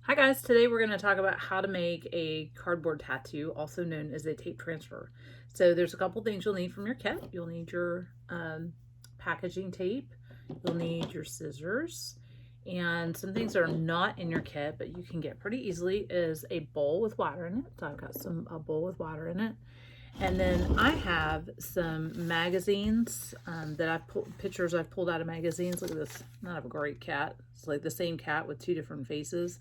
Hi guys, today we're going to talk about how to make a cardboard tattoo, also known as a tape transfer. So there's a couple things you'll need from your kit. You'll need your packaging tape, you'll need your scissors, and some things that are not in your kit but you can get pretty easily is a bowl with water in it. So I've got a bowl with water in it. And then I have some magazines that I've pulled, pictures I've pulled out of magazines. Look at this, not of a great cat. It's like the same cat with two different faces.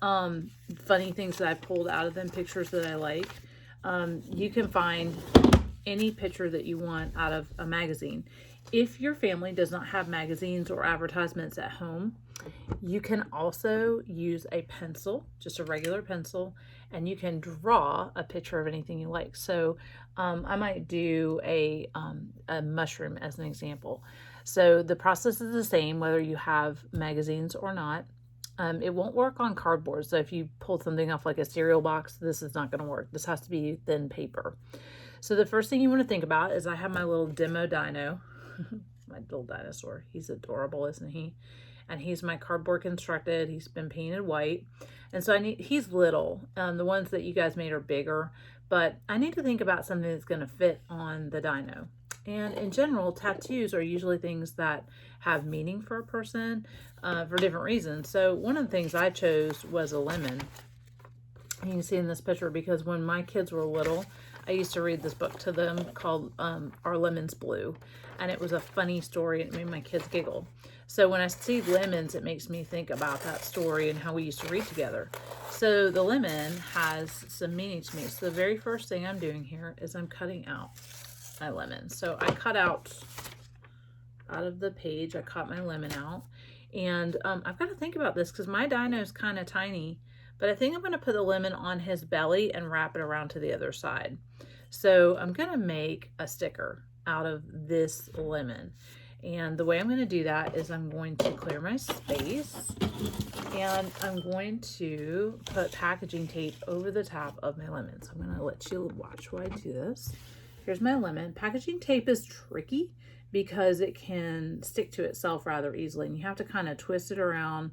Funny things that I pulled out of them, pictures that I like. You can find any picture that you want out of a magazine. If your family does not have magazines or advertisements at home, you can also use a pencil, just a regular pencil, and you can draw a picture of anything you like. So I might do a mushroom as an example. So the process is the same whether you have magazines or not. It won't work on cardboard. So if you pull something off like a cereal box, this is not going to work. This has to be thin paper. So the first thing you want to think about is I have my little demo dino, my little dinosaur. He's adorable, isn't he? And he's my cardboard constructed. He's been painted white. And so he's little. The ones that you guys made are bigger, but I need to think about something that's going to fit on the dino. And in general, tattoos are usually things that have meaning for a person for different reasons. So one of the things I chose was a lemon. You can see in this picture because when my kids were little, I used to read this book to them called Our Lemons Blue. And it was a funny story and it made my kids giggle. So when I see lemons, it makes me think about that story and how we used to read together. So the lemon has some meaning to me. So the very first thing I'm doing here is I'm cutting out my lemon. So I cut out of the page, I cut my lemon out. And I've got to think about this because my dino is kind of tiny, but I think I'm going to put the lemon on his belly and wrap it around to the other side. So I'm going to make a sticker out of this lemon. And the way I'm going to do that is I'm going to clear my space and I'm going to put packaging tape over the top of my lemon. So I'm going to let you watch while I do this. Here's my lemon. Packaging tape is tricky because it can stick to itself rather easily. And you have to kind of twist it around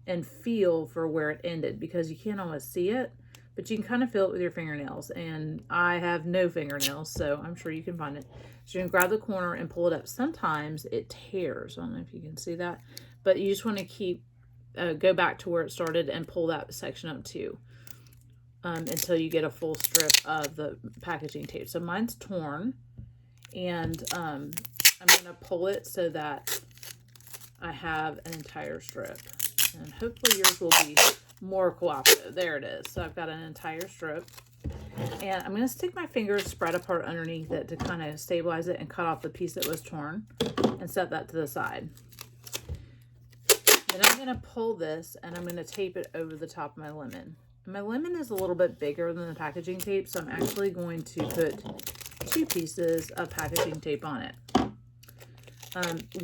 and feel for where it ended because you can't always see it, but you can kind of feel it with your fingernails. And I have no fingernails, so I'm sure you can find it. So you can grab the corner and pull it up. Sometimes it tears. I don't know if you can see that, but you just want to go back to where it started and pull that section up too. Until you get a full strip of the packaging tape. So mine's torn, and I'm going to pull it so that I have an entire strip. And hopefully yours will be more cooperative. There it is. So I've got an entire strip. And I'm going to stick my fingers spread apart underneath it to kind of stabilize it and cut off the piece that was torn and set that to the side. Then I'm going to pull this and I'm going to tape it over the top of my lemon. My lemon is a little bit bigger than the packaging tape, so I'm actually going to put 2 pieces of packaging tape on it.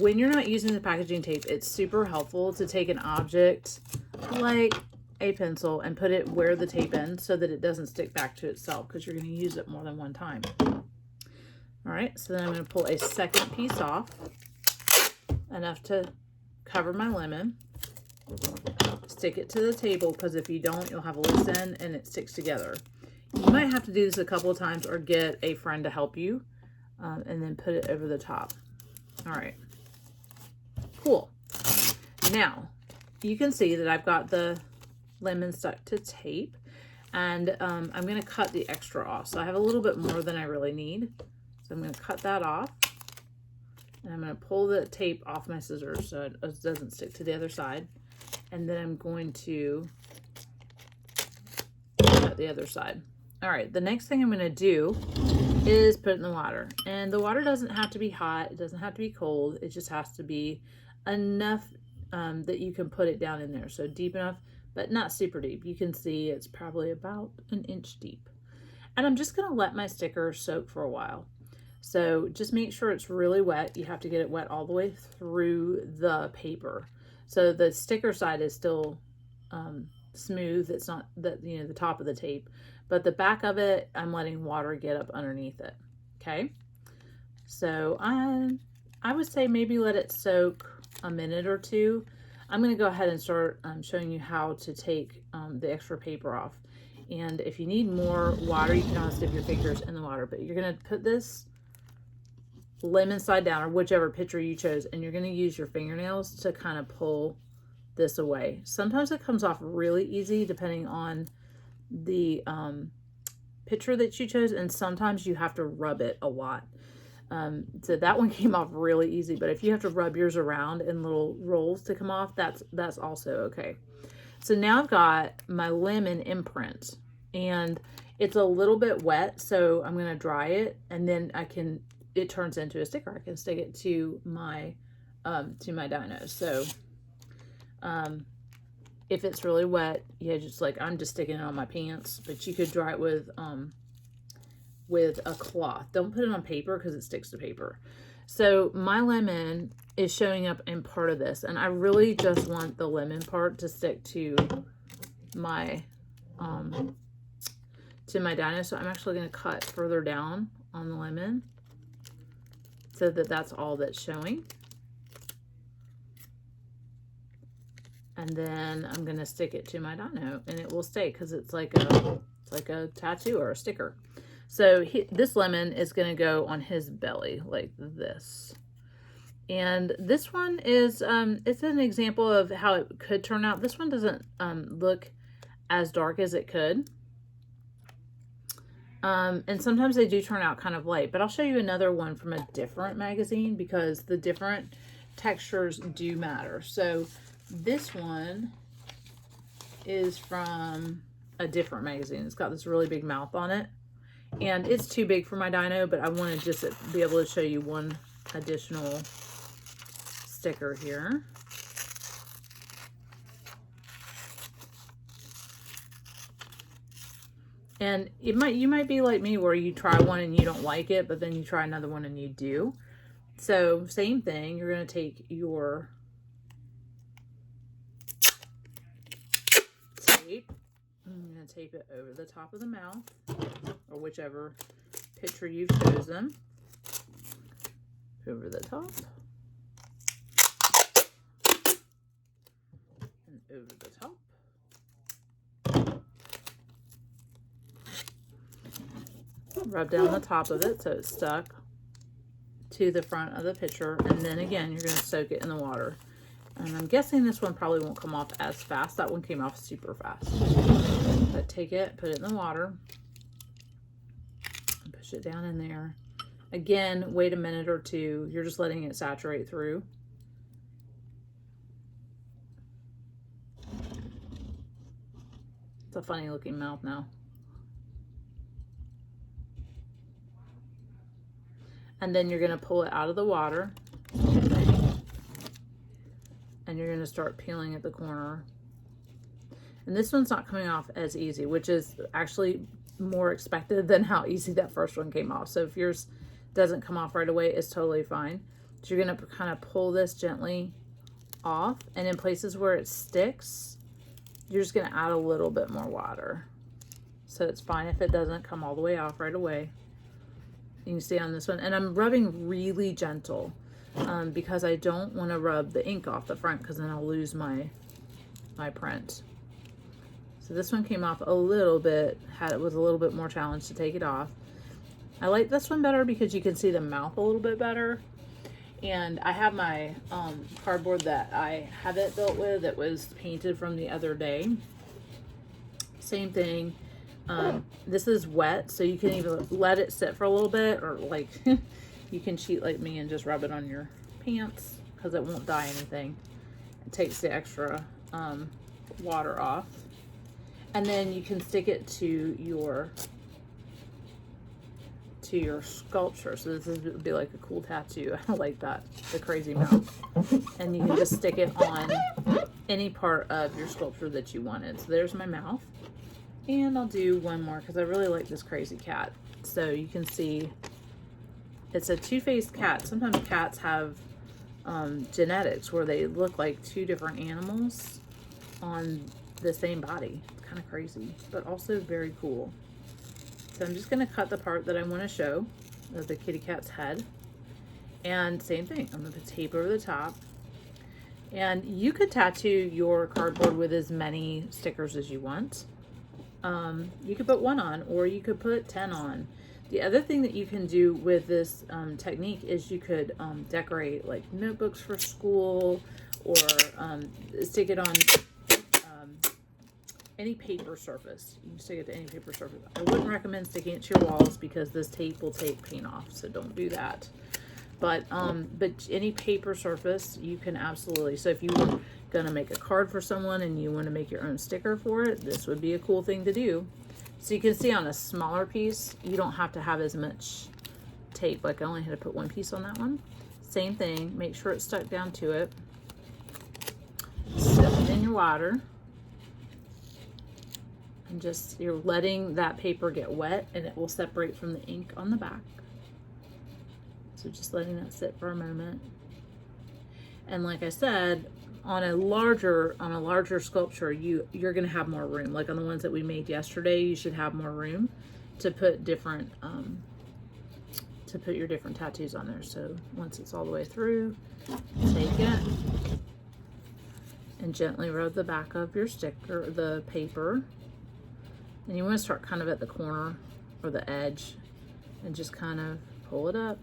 When you're not using the packaging tape, it's super helpful to take an object like a pencil and put it where the tape ends so that it doesn't stick back to itself because you're going to use it more than one time. All right, so then I'm going to pull a second piece off, enough to cover my lemon. Stick it to the table because if you don't, you'll have a loose end and it sticks together. You might have to do this a couple of times or get a friend to help you and then put it over the top. All right, cool. Now you can see that I've got the lemon stuck to tape and I'm going to cut the extra off. So I have a little bit more than I really need. So I'm going to cut that off and I'm going to pull the tape off my scissors so it doesn't stick to the other side. And then I'm going to cut the other side. All right, the next thing I'm going to do is put it in the water. And the water doesn't have to be hot. It doesn't have to be cold. It just has to be enough that you can put it down in there. So deep enough, but not super deep. You can see it's probably about 1 inch deep. And I'm just going to let my sticker soak for a while. So just make sure it's really wet. You have to get it wet all the way through the paper. So the sticker side is still smooth. It's not the top of the tape, but the back of it, I'm letting water get up underneath it. Okay. So I would say maybe let it soak a minute or two. I'm going to go ahead and start showing you how to take the extra paper off. And if you need more water, you can always dip your fingers in the water, but you're going to put this lemon side down, or whichever picture you chose, and you're going to use your fingernails to kind of pull this away. Sometimes it comes off really easy depending on the picture that you chose, and sometimes you have to rub it a lot. So that one came off really easy, but if you have to rub yours around in little rolls to come off, that's also okay. So now I've got my lemon imprint, and it's a little bit wet, so I'm going to dry it, and then it turns into a sticker. I can stick it to my dino. So if it's really wet, yeah, just like I'm just sticking it on my pants, but you could dry it with a cloth. Don't put it on paper because it sticks to paper. So my lemon is showing up in part of this, and I really just want the lemon part to stick to my dino. So I'm actually going to cut further down on the lemon so that that's all that's showing. And then I'm going to stick it to my dino, and it will stay because it's like a tattoo or a sticker. So this lemon is going to go on his belly like this. And this one is, it's an example of how it could turn out. This one doesn't look as dark as it could. And sometimes they do turn out kind of light. But I'll show you another one from a different magazine because the different textures do matter. So this one is from a different magazine. It's got this really big mouth on it. And it's too big for my dino, but I want to just be able to show you one additional sticker here. And you might be like me where you try one and you don't like it, but then you try another one and you do. So same thing, you're going to take your tape. I'm going to tape it over the top of the mouth, or whichever picture you've chosen. Over the top. And over the top. Rub down the top of it so it's stuck to the front of the picture. And then again, you're going to soak it in the water. And I'm guessing this one probably won't come off as fast. That one came off super fast. But take it, put it in the water, and push it down in there. Again, wait a minute or two. You're just letting it saturate through. It's a funny looking mouth now. And then you're going to pull it out of the water. And you're going to start peeling at the corner. And this one's not coming off as easy, which is actually more expected than how easy that first one came off. So if yours doesn't come off right away, it's totally fine. So you're going to kind of pull this gently off. And in places where it sticks, you're just going to add a little bit more water. So it's fine if it doesn't come all the way off right away. You can see on this one. And I'm rubbing really gentle. Because I don't want to rub the ink off the front because then I'll lose my print. So this one came off a little bit, it was a little bit more challenge to take it off. I like this one better because you can see the mouth a little bit better. And I have my cardboard that I have it built with that was painted from the other day. Same thing. This is wet, so you can even let it sit for a little bit, or like you can cheat like me and just rub it on your pants because it won't dye anything. It takes the extra water off. And then you can stick it to your sculpture. So this would be like a cool tattoo. I like that, the crazy mouth. And you can just stick it on any part of your sculpture that you wanted. So there's my mouth. And I'll do one more because I really like this crazy cat. So you can see it's a two-faced cat. Sometimes cats have genetics where they look like two different animals on the same body. It's kind of crazy, but also very cool. So I'm just going to cut the part that I want to show of the kitty cat's head. And same thing, I'm going to put tape over the top. And you could tattoo your cardboard with as many stickers as you want. You could put 1 on, or you could put 10 on. The other thing that you can do with this technique is you could decorate like notebooks for school, or stick it on any paper surface. You can stick it to any paper surface. I wouldn't recommend sticking it to your walls because this tape will take paint off, so don't do that. But any paper surface you can absolutely. So if you were gonna make a card for someone and you want to make your own sticker for it, this would be a cool thing to do. So you can see on a smaller piece, you don't have to have as much tape. Like I only had to put 1 piece on that one. Same thing, make sure it's stuck down to it. Step it in your water. And just, you're letting that paper get wet and it will separate from the ink on the back. So just letting that sit for a moment. And like I said, on a larger sculpture, you're gonna have more room. Like on the ones that we made yesterday, you should have more room to put different your different tattoos on there. So once it's all the way through, take it and gently rub the back of your sticker, the paper. And you want to start kind of at the corner or the edge and just kind of pull it up.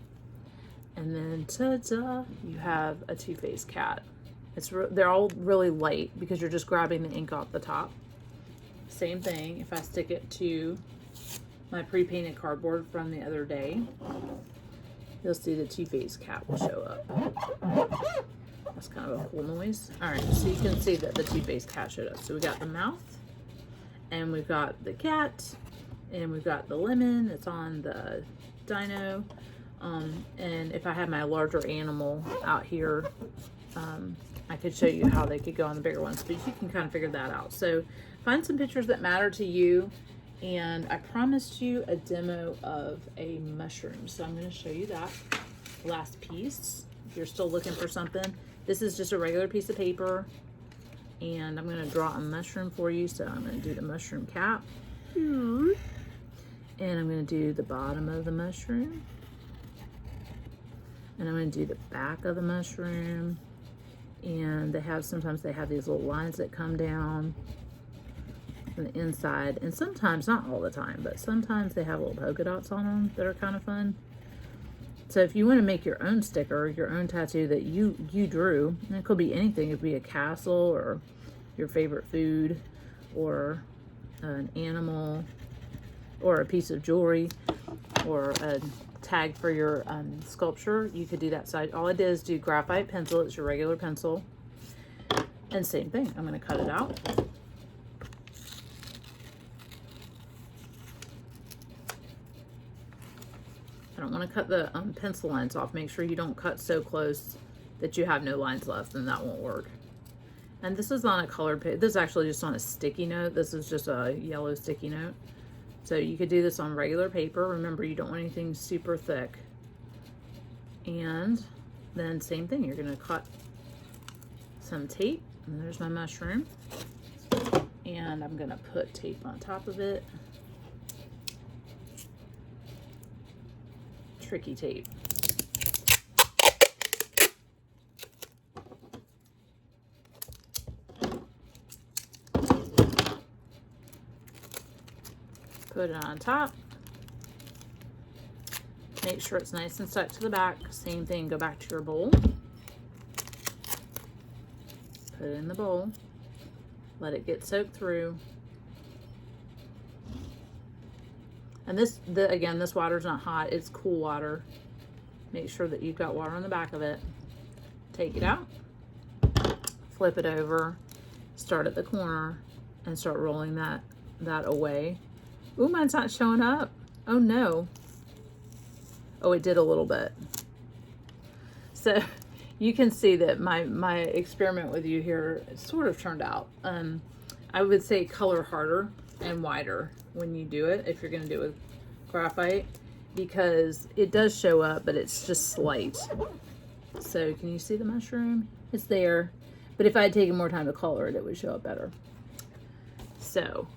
And then ta-da, you have a Too Faced cat. They're all really light because you're just grabbing the ink off the top. Same thing, if I stick it to my pre-painted cardboard from the other day, you'll see the Too Faced cat will show up. That's kind of a cool noise. All right, so you can see that the Too Faced cat showed up. So we got the mouth, and we've got the cat, and we've got the lemon that's on the dino. And if I had my larger animal out here, I could show you how they could go on the bigger ones, but you can kind of figure that out. So find some pictures that matter to you. And I promised you a demo of a mushroom. So I'm going to show you that last piece. If you're still looking for something, this is just a regular piece of paper. And I'm going to draw a mushroom for you. So I'm going to do the mushroom cap. And I'm going to do the bottom of the mushroom. And I'm going to do the back of the mushroom. And sometimes they have these little lines that come down on the inside. And sometimes, not all the time, but sometimes they have little polka dots on them that are kind of fun. So if you want to make your own sticker, your own tattoo that you drew, and it could be anything. It could be a castle or your favorite food or an animal or a piece of jewelry or a tag for your sculpture. You could do that side. All I did is do graphite pencil. It's your regular pencil. And same thing. I'm going to cut it out. I don't want to cut the pencil lines off. Make sure you don't cut so close that you have no lines left, and that won't work. And this is on a colored page. This is actually just on a sticky note. This is just a yellow sticky note. So you could do this on regular paper. Remember, you don't want anything super thick. And then same thing, you're gonna cut some tape. And there's my mushroom. And I'm gonna put tape on top of it. Tricky tape. Put it on top. Make sure it's nice and stuck to the back. Same thing, go back to your bowl. Put it in the bowl. Let it get soaked through. And again, this water's not hot, it's cool water. Make sure that you've got water on the back of it. Take it out. Flip it over. Start at the corner and start rolling that away. Ooh, mine's not showing up. Oh no. Oh, it did a little bit. So you can see that my experiment with you here sort of turned out. I would say color harder and wider when you do it, if you're gonna do it with graphite, because it does show up, but it's just slight. So can you see the mushroom? It's there. But if I had taken more time to color it, it would show up better. So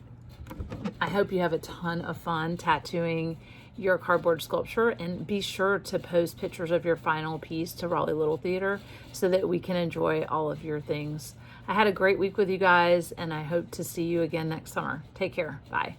I hope you have a ton of fun tattooing your cardboard sculpture, and be sure to post pictures of your final piece to Raleigh Little Theater so that we can enjoy all of your things. I had a great week with you guys, and I hope to see you again next summer. Take care. Bye.